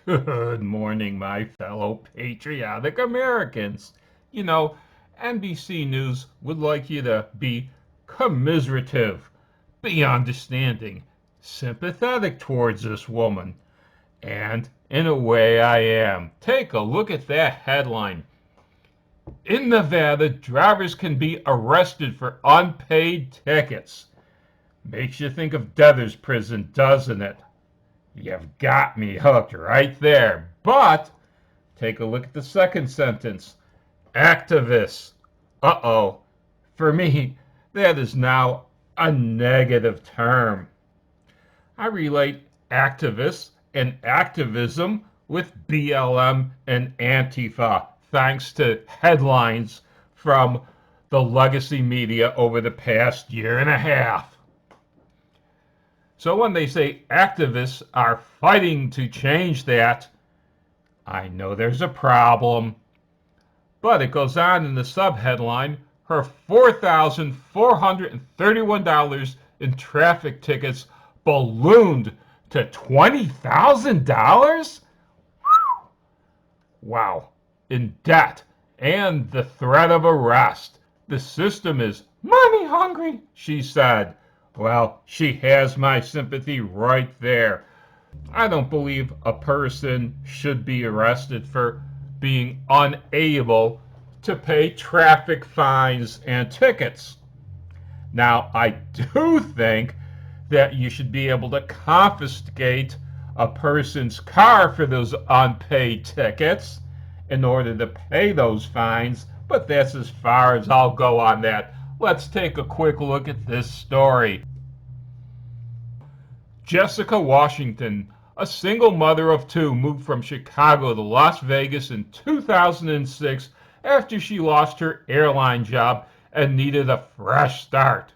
Good morning, my fellow patriotic Americans. You know, NBC News would like you to be commiserative, be understanding, sympathetic towards this woman. And in a way, I am. Take a look at that headline. In Nevada, drivers can be arrested for unpaid tickets. Makes you think of debtor's prison, doesn't it? You've got me hooked right there. But take a look at the second sentence. Activists. Uh-oh. For me, that is now a negative term. I relate activists and activism with BLM and Antifa, thanks to headlines from the legacy media over the past year and a half. So when they say activists are fighting to change that, I know there's a problem. But it goes on in the subheadline, her $4,431 in traffic tickets ballooned to $20,000? Wow. In debt and the threat of arrest. The system is money hungry, she said. Well, she has my sympathy right there. I don't believe a person should be arrested for being unable to pay traffic fines and tickets. Now, I do think that you should be able to confiscate a person's car for those unpaid tickets in order to pay those fines, but that's as far as I'll go on that. Let's take a quick look at this story. Jessica Washington, a single mother of two, moved from Chicago to Las Vegas in 2006 after she lost her airline job and needed a fresh start.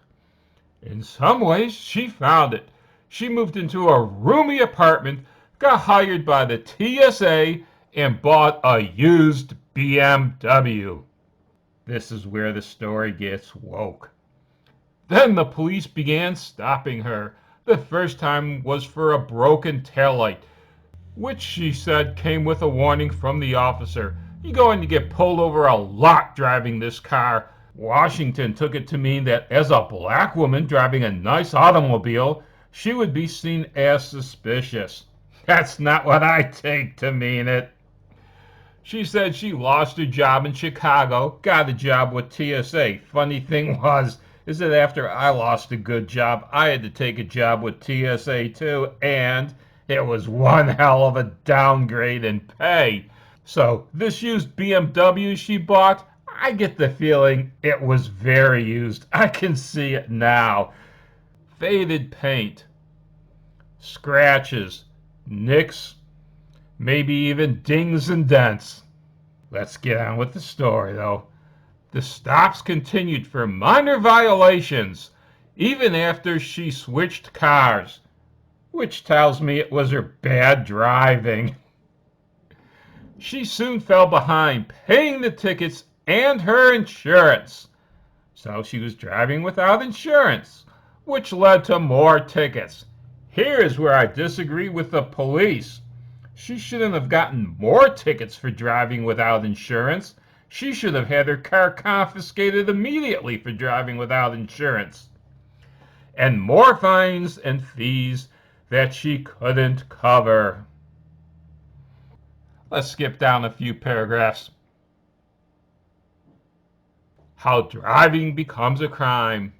In some ways, she found it. She moved into a roomy apartment, got hired by the TSA, and bought a used BMW. This is where the story gets woke. Then the police began stopping her. The first time was for a broken taillight, which she said came with a warning from the officer. You're going to get pulled over a lot driving this car. Washington took it to mean that as a black woman driving a nice automobile, she would be seen as suspicious. That's not what I take to mean it. She said she lost her job in Chicago, got a job with TSA. Funny thing is that after I lost a good job, I had to take a job with TSA too, and it was one hell of a downgrade in pay. So this used BMW she bought, I get the feeling it was very used. I can see it now. Faded paint, scratches, nicks, maybe even dings and dents. Let's get on with the story, though. The stops continued for minor violations, even after she switched cars, which tells me it was her bad driving. She soon fell behind paying the tickets and her insurance. So she was driving without insurance, which led to more tickets. Here is where I disagree with the police. She shouldn't have gotten more tickets for driving without insurance. She should have had her car confiscated immediately for driving without insurance. And more fines and fees that she couldn't cover. Let's skip down a few paragraphs. How driving becomes a crime.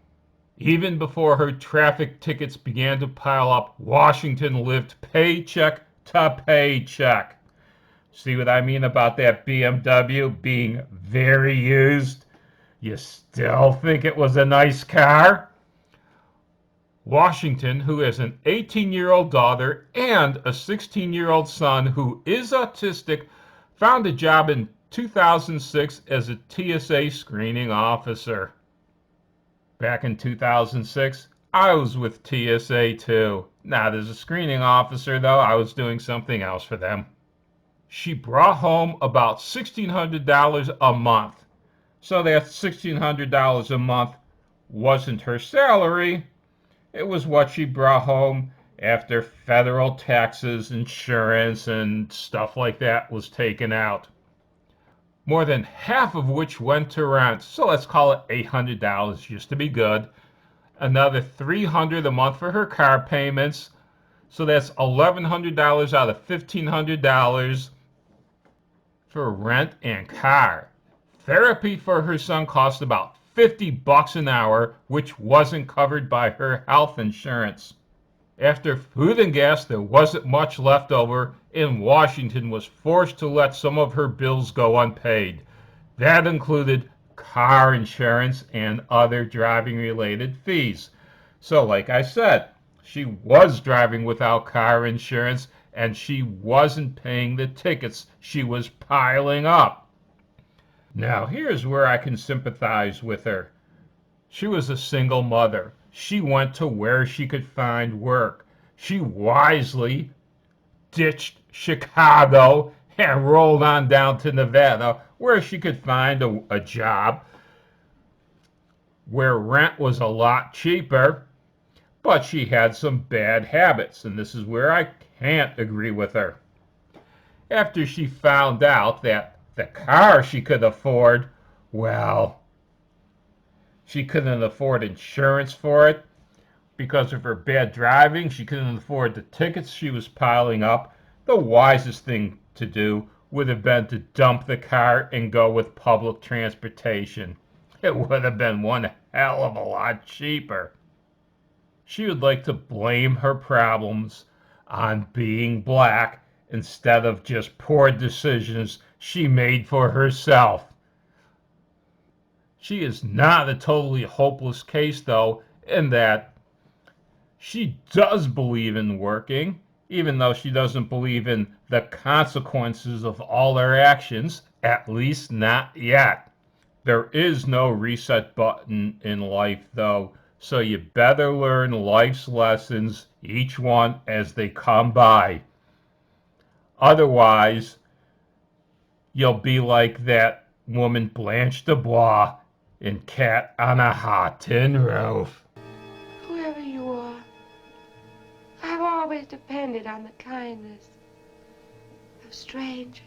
Even before her traffic tickets began to pile up, Washington lived paycheck to paycheck. See what I mean about that BMW being very used? You still think it was a nice car? Washington, who has an 18-year-old daughter and a 16-year-old son who is autistic, found a job in 2006 as a TSA screening officer. Back in 2006, I was with TSA too. Not as a screening officer, though. I was doing something else for them. She brought home about $1,600 a month. So that $1,600 a month wasn't her salary. It was what she brought home after federal taxes, insurance, and stuff like that was taken out. More than half of which went to rent, so let's call it $800 just to be good. Another $300 a month for her car payments, so that's $1,100 out of $1,500 for rent and car. Therapy for her son cost about $50 an hour, which wasn't covered by her health insurance. After food and gas, there wasn't much left over, and Washington was forced to let some of her bills go unpaid. That included car insurance and other driving-related fees. So, like I said, she was driving without car insurance, and she wasn't paying the tickets she was piling up. Now, here's where I can sympathize with her. She was a single mother. She went to where she could find work. She wisely ditched Chicago and rolled on down to Nevada, where she could find a job where rent was a lot cheaper, but she had some bad habits, and this is where I can't agree with her. After she found out that the car she could afford, well, she couldn't afford insurance for it because of her bad driving. She couldn't afford the tickets she was piling up. The wisest thing to do would have been to dump the car and go with public transportation. It would have been one hell of a lot cheaper. She would like to blame her problems on being black instead of just poor decisions she made for herself. She is not a totally hopeless case, though, in that she does believe in working, even though she doesn't believe in the consequences of all her actions, at least not yet. There is no reset button in life, though, so you better learn life's lessons, each one as they come by. Otherwise, you'll be like that woman Blanche DuBois in Cat on a Hot Tin Roof. Whoever you are, I've always depended on the kindness of strangers.